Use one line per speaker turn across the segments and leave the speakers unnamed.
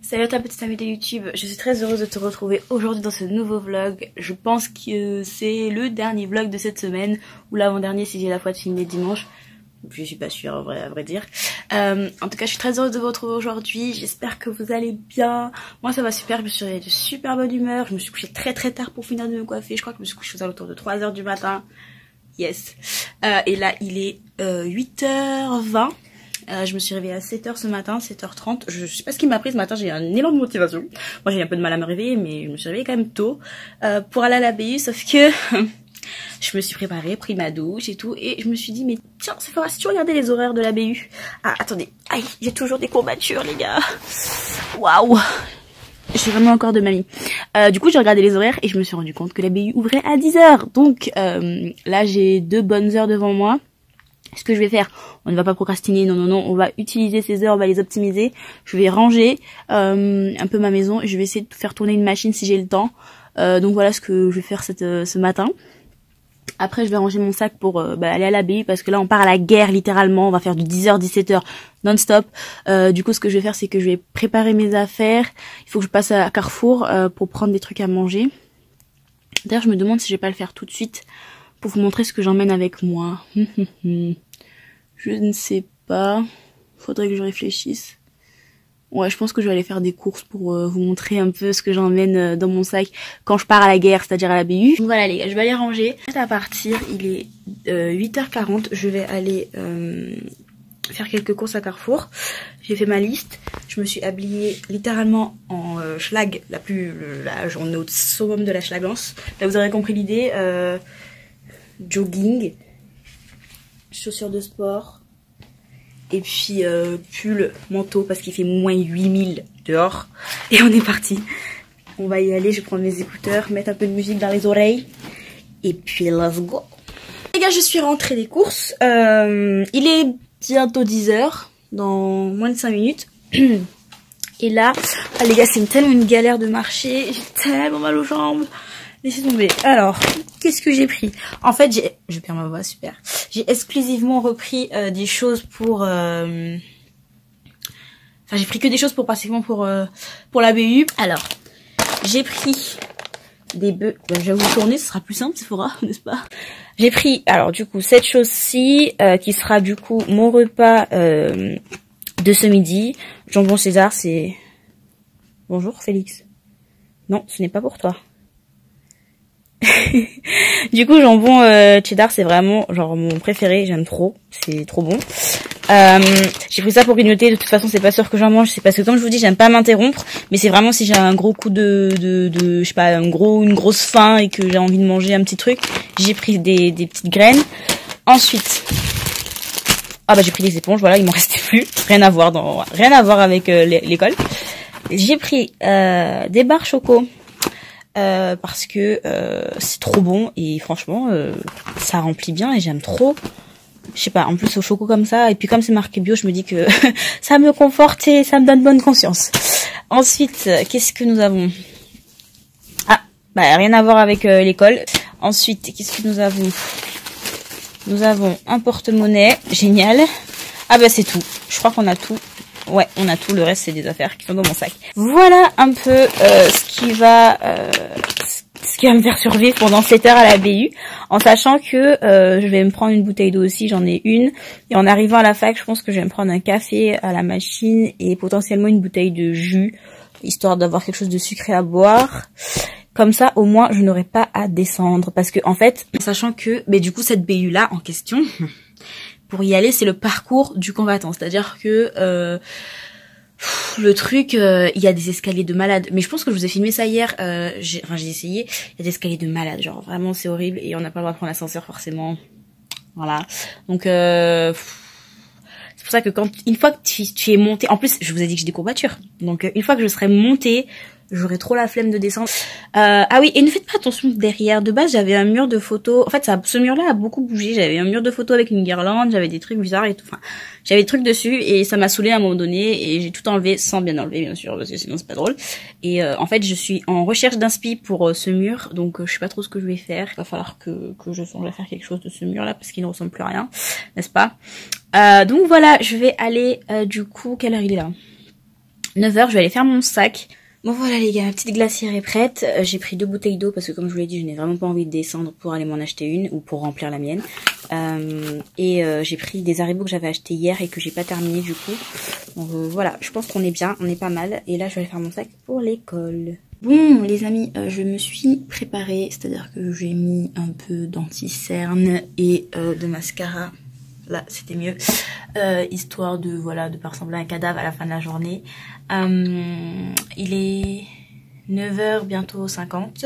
Salut à ta petite amie de YouTube, je suis très heureuse de te retrouver aujourd'hui dans ce nouveau vlog. Je pense que c'est le dernier vlog de cette semaine, ou l'avant-dernier si j'ai la foi de filmer dimanche. Je suis pas sûre à vrai dire. En tout cas, je suis très heureuse de vous retrouver aujourd'hui. J'espère que vous allez bien. Moi ça va super, je me suis réveillée de super bonne humeur. Je me suis couchée très tard pour finir de me coiffer. Je crois que je me suis couchée aux alentours de 3h du matin. Yes. Et là il est 8h20. Je me suis réveillée à 7h ce matin, 7h30. Je sais pas ce qui m'a pris ce matin, j'ai un élan de motivation. Moi j'ai un peu de mal à me réveiller, mais je me suis réveillée quand même tôt pour aller à la BU, sauf que je me suis préparée, pris ma douche et tout, et je me suis dit, mais tiens, Sephora, si tu regardais les horaires de la BU. Ah, attendez, aïe, j'ai toujours des courbatures, les gars. Waouh, je suis vraiment encore de mamie. Du coup, j'ai regardé les horaires et je me suis rendu compte que la BU ouvrait à 10h. Donc là, j'ai 2 bonnes heures devant moi. Ce que je vais faire, on ne va pas procrastiner, non, on va utiliser ces heures, on va les optimiser. Je vais ranger un peu ma maison et je vais essayer de faire tourner une machine si j'ai le temps. Donc voilà ce que je vais faire ce matin. Après, je vais ranger mon sac pour aller à la BU parce que là, on part à la guerre littéralement. On va faire du 10h, 17h non-stop. Du coup, ce que je vais faire, c'est que je vais préparer mes affaires. Il faut que je passe à Carrefour pour prendre des trucs à manger. D'ailleurs, je me demande si je vais pas le faire tout de suite pour vous montrer ce que j'emmène avec moi. Je ne sais pas. Faudrait que je réfléchisse. Ouais, je pense que je vais aller faire des courses pour vous montrer un peu ce que j'emmène dans mon sac quand je pars à la guerre, c'est-à-dire à la BU. Donc voilà les gars, je vais aller ranger. À partir, il est 8h40. Je vais aller faire quelques courses à Carrefour. J'ai fait ma liste. Je me suis habillée littéralement en schlag, là, on est au summum de la schlagance. Là, vous aurez compris l'idée. Jogging, chaussures de sport, et puis pull, manteau parce qu'il fait moins 8000 dehors. Et on est parti. On va y aller, je vais prendre mes écouteurs, mettre un peu de musique dans les oreilles, et puis let's go. Les gars, je suis rentrée des courses. Il est bientôt 10h, dans moins de 5 minutes. Et là, ah, les gars, c'est tellement une galère de marcher. J'ai tellement mal aux jambes. Laissez tomber. Alors, qu'est-ce que j'ai pris? En fait, je perds ma voix, super. J'ai exclusivement repris des choses pour... Enfin, j'ai pris que des choses pratiquement pour la BU. Alors, j'ai pris des bœufs. Ben, je vais vous tourner, ce sera plus simple, Sephora, n'est-ce pas? J'ai pris, alors du coup, cette chose-ci, qui sera du coup mon repas de ce midi. Jambon César, c'est... Bonjour Félix. Non, ce n'est pas pour toi. Du coup, jambon cheddar, c'est vraiment genre mon préféré, j'aime trop, c'est trop bon. J'ai pris ça pour grignoter, de toute façon c'est pas sûr que j'en mange, c'est parce que comme je vous dis, j'aime pas m'interrompre, mais c'est vraiment si j'ai un gros coup de je sais pas, une grosse faim et que j'ai envie de manger un petit truc, j'ai pris des petites graines. Ensuite, ah bah j'ai pris des éponges, voilà, il m'en restait plus, rien à voir avec l'école. J'ai pris des barres choco. Parce que c'est trop bon et franchement ça remplit bien et j'aime trop. Je sais pas, en plus au choco comme ça, et puis comme c'est marqué bio, je me dis que ça me conforte et ça me donne bonne conscience. Ensuite, qu'est-ce que nous avons? Ah, bah rien à voir avec l'école. Ensuite, qu'est-ce que nous avons? Nous avons un porte-monnaie, génial. Ah bah c'est tout, je crois qu'on a tout. Ouais, on a tout, le reste c'est des affaires qui sont dans mon sac. Voilà un peu ce qui va me faire survivre pendant 7 heures à la BU, en sachant que je vais me prendre une bouteille d'eau aussi, j'en ai une, et en arrivant à la fac, je pense que je vais me prendre un café à la machine et potentiellement une bouteille de jus, histoire d'avoir quelque chose de sucré à boire. Comme ça, au moins, je n'aurai pas à descendre, parce que en fait, sachant que, mais du coup, cette BU là en question. Pour y aller, c'est le parcours du combattant. C'est-à-dire que le truc, il y a des escaliers de malade. Mais je pense que je vous ai filmé ça hier. J'ai essayé. Il y a des escaliers de malade. Genre vraiment, c'est horrible. Et on n'a pas le droit de prendre l'ascenseur forcément. Voilà. Donc c'est pour ça que une fois que tu es monté, en plus, je vous ai dit que j'ai des courbatures. Donc une fois que je serai montée, j'aurais trop la flemme de descendre. Ah oui, et ne faites pas attention derrière. De base, j'avais un mur de photos. En fait, ce mur-là a beaucoup bougé. J'avais un mur de photos avec une guirlande. J'avais des trucs bizarres et tout. Enfin, j'avais des trucs dessus et ça m'a saoulé à un moment donné. Et j'ai tout enlevé sans bien enlever, bien sûr, parce que sinon c'est pas drôle. Et en fait, je suis en recherche d'inspi pour ce mur. Donc, je sais pas trop ce que je vais faire. Il va falloir que je songe à faire quelque chose de ce mur-là parce qu'il ne ressemble plus à rien, n'est-ce pas? Donc voilà, je vais aller du coup. Quelle heure il est là? 9h, je vais aller faire mon sac. Bon voilà les gars, ma petite glacière est prête. J'ai pris 2 bouteilles d'eau parce que comme je vous l'ai dit, je n'ai vraiment pas envie de descendre pour aller m'en acheter une ou pour remplir la mienne. J'ai pris des Haribo que j'avais acheté hier et que j'ai pas terminé du coup. Donc voilà, je pense qu'on est bien, on est pas mal. Et là je vais aller faire mon sac pour l'école. Bon les amis, je me suis préparée, c'est-à-dire que j'ai mis un peu d'anti-cerne et de mascara. Là c'était mieux, histoire de voilà de pas ressembler à un cadavre à la fin de la journée. Il est 9h bientôt 50,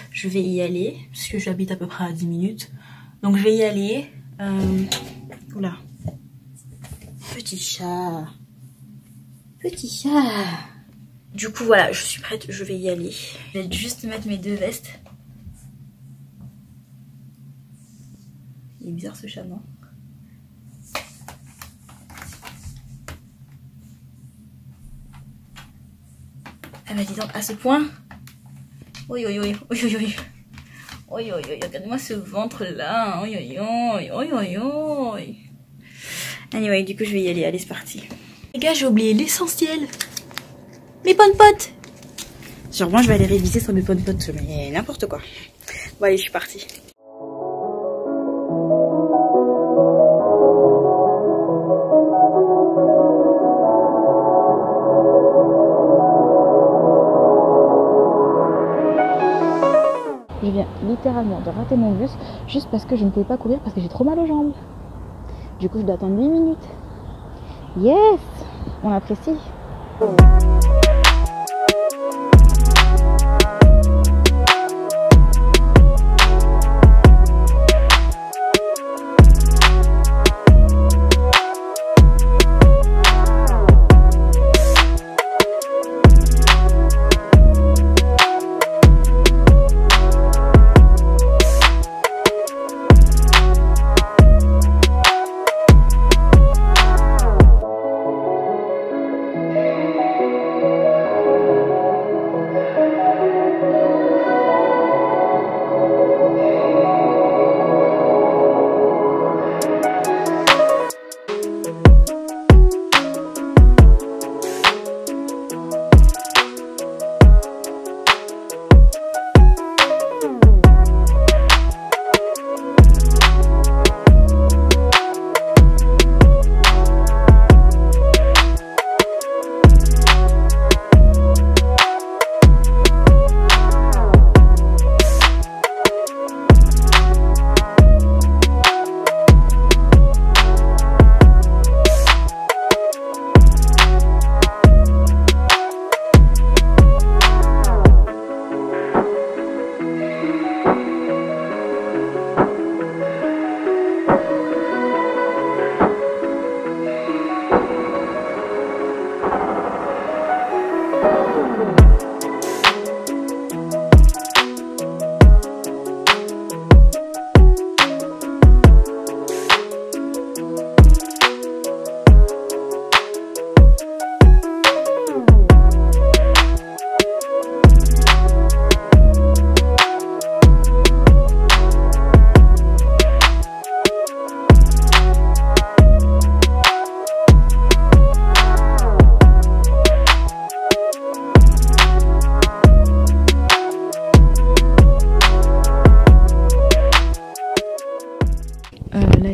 je vais y aller parce que j'habite à peu près à 10 minutes, donc je vais y aller. Oula, petit chat, petit chat. Du coup voilà, je suis prête, je vais y aller. Je vais juste mettre mes 2 vestes. Il est bizarre ce chat, non? Ah bah dis donc, à ce point. Oui, oui, oui, oui, oui, oui. Oui, oui, oui, regarde-moi ce ventre là. Oui, oui, oui, oui, oui, oui. Anyway, du coup, je vais y aller. Allez, c'est parti. Les gars, j'ai oublié l'essentiel. Mes potes. Genre, moi, je vais aller réviser sur mes potes, mais n'importe quoi. Bon, allez, je suis partie. Je viens littéralement de rater mon bus juste parce que je ne pouvais pas courir parce que j'ai trop mal aux jambes. Du coup, je dois attendre 8 minutes. Yes! On apprécie.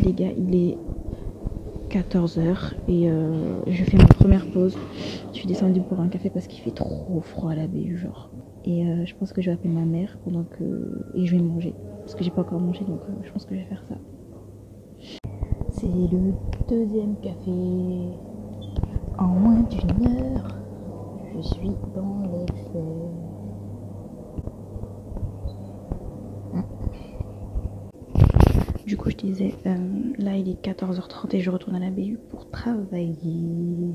Les gars, il est 14h et je fais ma première pause. Je suis descendue pour un café parce qu'il fait trop froid à la baie, genre. Et je pense que je vais appeler ma mère pendant que... Et je vais manger. Parce que j'ai pas encore mangé, donc je pense que je vais faire ça. C'est le 2e café. En moins d'1 heure, je suis dans l'excès. Du coup, je disais, là il est 14h30 et je retourne à la BU pour travailler.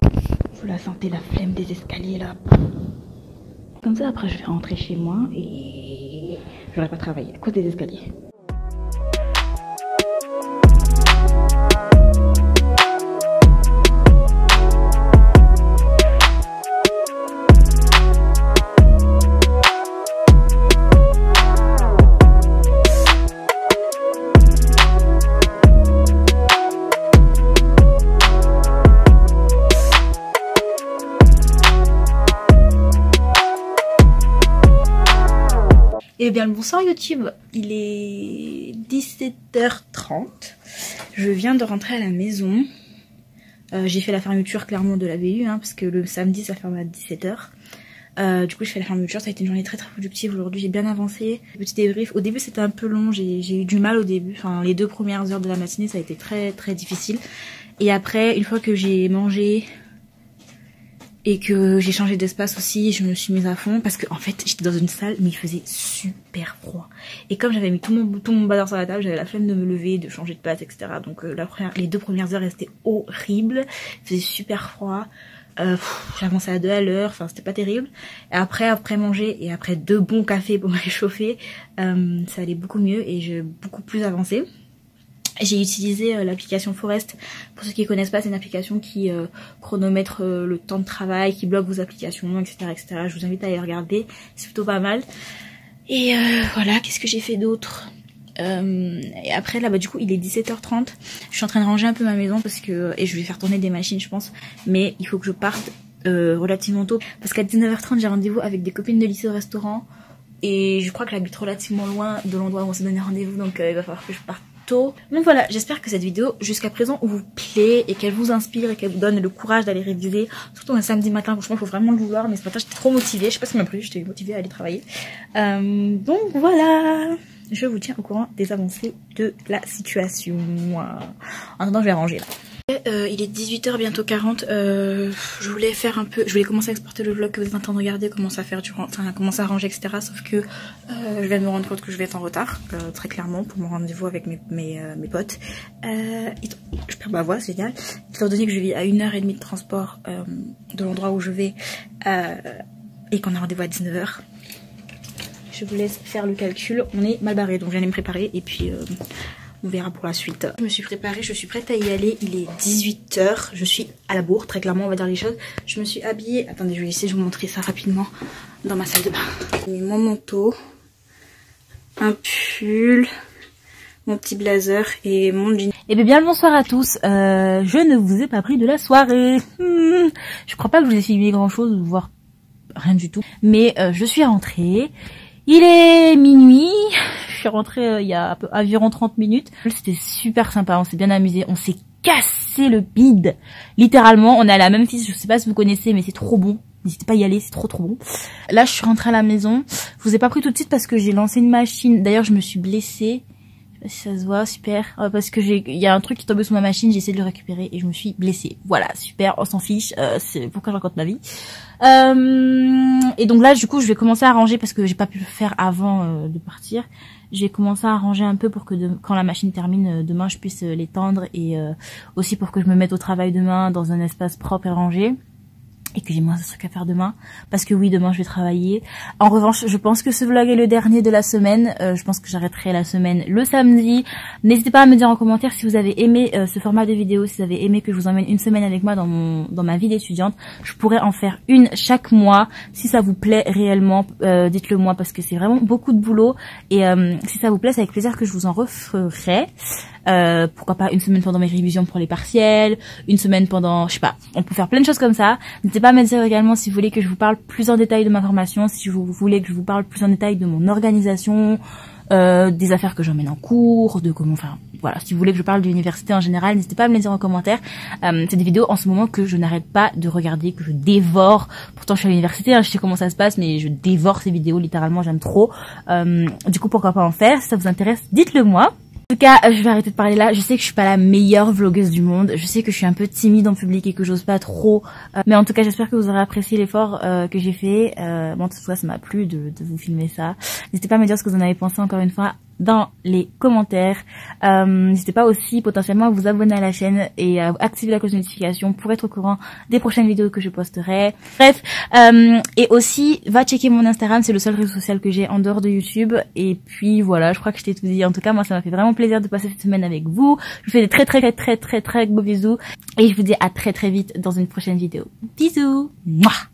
Vous la sentez, la flemme des escaliers là. Comme ça, après je vais rentrer chez moi et j'aurai pas travaillé à cause des escaliers. Eh bien le bonsoir YouTube, il est 17h30, je viens de rentrer à la maison, j'ai fait la fermeture clairement de la BU parce que le samedi ça ferme à 17h, du coup je fais la fermeture, ça a été une journée très productive aujourd'hui, j'ai bien avancé. Petit débrief, au début c'était un peu long, j'ai eu du mal au début, enfin les 2 premières heures de la matinée ça a été très difficile, et après une fois que j'ai mangé et que j'ai changé d'espace aussi, je me suis mise à fond parce que en fait j'étais dans une salle mais il faisait super froid. Et comme j'avais mis tout mon bazar sur la table, j'avais la flemme de me lever, de changer de place, etc. Donc les 2 premières heures restaient horribles, il faisait super froid. J'avançais à 2 à l'heure, enfin c'était pas terrible. Et après manger et après 2 bons cafés pour me réchauffer, ça allait beaucoup mieux et j'ai beaucoup plus avancé. J'ai utilisé l'application Forest. Pour ceux qui connaissent pas, c'est une application qui chronomètre le temps de travail, qui bloque vos applications, etc. Je vous invite à aller regarder, c'est plutôt pas mal. Et voilà, qu'est-ce que j'ai fait d'autre? Et après là du coup il est 17h30, je suis en train de ranger un peu ma maison parce que, et je vais faire tourner des machines je pense, mais il faut que je parte relativement tôt parce qu'à 19h30 j'ai rendez-vous avec des copines de lycée au restaurant et je crois que j'habite relativement loin de l'endroit où on s'est donné rendez-vous, donc il va falloir que je parte tôt. Donc voilà, j'espère que cette vidéo jusqu'à présent vous plaît et qu'elle vous inspire et qu'elle vous donne le courage d'aller réviser, surtout un samedi matin. Franchement il faut vraiment le vouloir, mais ce matin j'étais trop motivée, je sais pas ce qui m'a pris, j'étais motivée à aller travailler. Donc voilà, je vous tiens au courant des avancées de la situation. En attendant je vais ranger là. Il est 18h bientôt 40, je voulais commencer à exporter le vlog que vous êtes en train de regarder, commencer à ranger etc, sauf que je viens de me rendre compte que je vais être en retard, très clairement, pour mon rendez-vous avec mes potes. Je perds ma voix, c'est génial, étant donné que je vis à 1h30 de transport de l'endroit où je vais et qu'on a rendez-vous à 19h. Je vous laisse faire le calcul, on est mal barré, donc je viens de me préparer et puis on verra pour la suite. Je me suis préparée, je suis prête à y aller, il est 18h, je suis à la bourre, très clairement on va dire les choses. Je me suis habillée, attendez je vais essayer de vous montrer ça rapidement dans ma salle de bain. J'ai mis mon manteau, un pull, mon petit blazer et mon jean.
Et bien le bonsoir à tous, je ne vous ai pas pris de la soirée. Je crois pas que je vous ai filmé grand chose, voire rien du tout. Mais je suis rentrée. Il est minuit, je suis rentrée il y a environ 30 minutes. C'était super sympa, on s'est bien amusé, on s'est cassé le bide. Littéralement, on est à la même fille, je sais pas si vous connaissez, mais c'est trop bon. N'hésitez pas à y aller, c'est trop bon. Là, je suis rentrée à la maison. Je vous ai pas pris tout de suite parce que j'ai lancé une machine. D'ailleurs, je me suis blessée. Je sais pas si ça se voit, super. Parce que il y a un truc qui tombait sous ma machine, j'ai essayé de le récupérer et je me suis blessée. Voilà, super, on s'en fiche. C'est pourquoi je raconte ma vie. Et donc là, du coup, je vais commencer à ranger parce que j'ai pas pu le faire avant de partir. Je vais commencer à ranger un peu pour que quand la machine termine, demain, je puisse l'étendre et aussi pour que je me mette au travail demain dans un espace propre et rangé. Et que j'ai moins de trucs à faire demain, parce que oui, demain je vais travailler. En revanche, je pense que ce vlog est le dernier de la semaine. Je pense que j'arrêterai la semaine le samedi. N'hésitez pas à me dire en commentaire si vous avez aimé ce format de vidéo, si vous avez aimé que je vous emmène une semaine avec moi dans ma vie d'étudiante. Je pourrais en faire une chaque mois. Si ça vous plaît réellement, dites-le moi, parce que c'est vraiment beaucoup de boulot. Et si ça vous plaît, c'est avec plaisir que je vous en referai. Pourquoi pas une semaine pendant mes révisions pour les partiels, une semaine pendant, je sais pas, on peut faire plein de choses comme ça. N'hésitez pas à me dire également si vous voulez que je vous parle plus en détail de ma formation, si vous voulez que je vous parle plus en détail de mon organisation, des affaires que j'emmène en cours, de comment, enfin voilà, si vous voulez que je parle de l'université en général, n'hésitez pas à me les dire en commentaire. C'est des vidéos en ce moment que je n'arrête pas de regarder, que je dévore. Pourtant je suis à l'université, je sais comment ça se passe, mais je dévore ces vidéos littéralement, j'aime trop. Du coup pourquoi pas en faire, si ça vous intéresse, dites-le moi. En tout cas, je vais arrêter de parler là. Je sais que je suis pas la meilleure vlogueuse du monde. Je sais que je suis un peu timide en public et que j'ose pas trop. Mais en tout cas, j'espère que vous aurez apprécié l'effort que j'ai fait. Bon, en tout cas, ça m'a plu de vous filmer ça. N'hésitez pas à me dire ce que vous en avez pensé encore une fois dans les commentaires. N'hésitez pas aussi potentiellement à vous abonner à la chaîne et à activer la cloche de notification pour être au courant des prochaines vidéos que je posterai. Bref, et aussi va checker mon Instagram, c'est le seul réseau social que j'ai en dehors de YouTube. Et puis voilà, je crois que je t'ai tout dit. En tout cas, moi ça m'a fait vraiment plaisir de passer cette semaine avec vous. Je vous fais des très gros bisous et je vous dis à très vite dans une prochaine vidéo. Bisous. Mouah.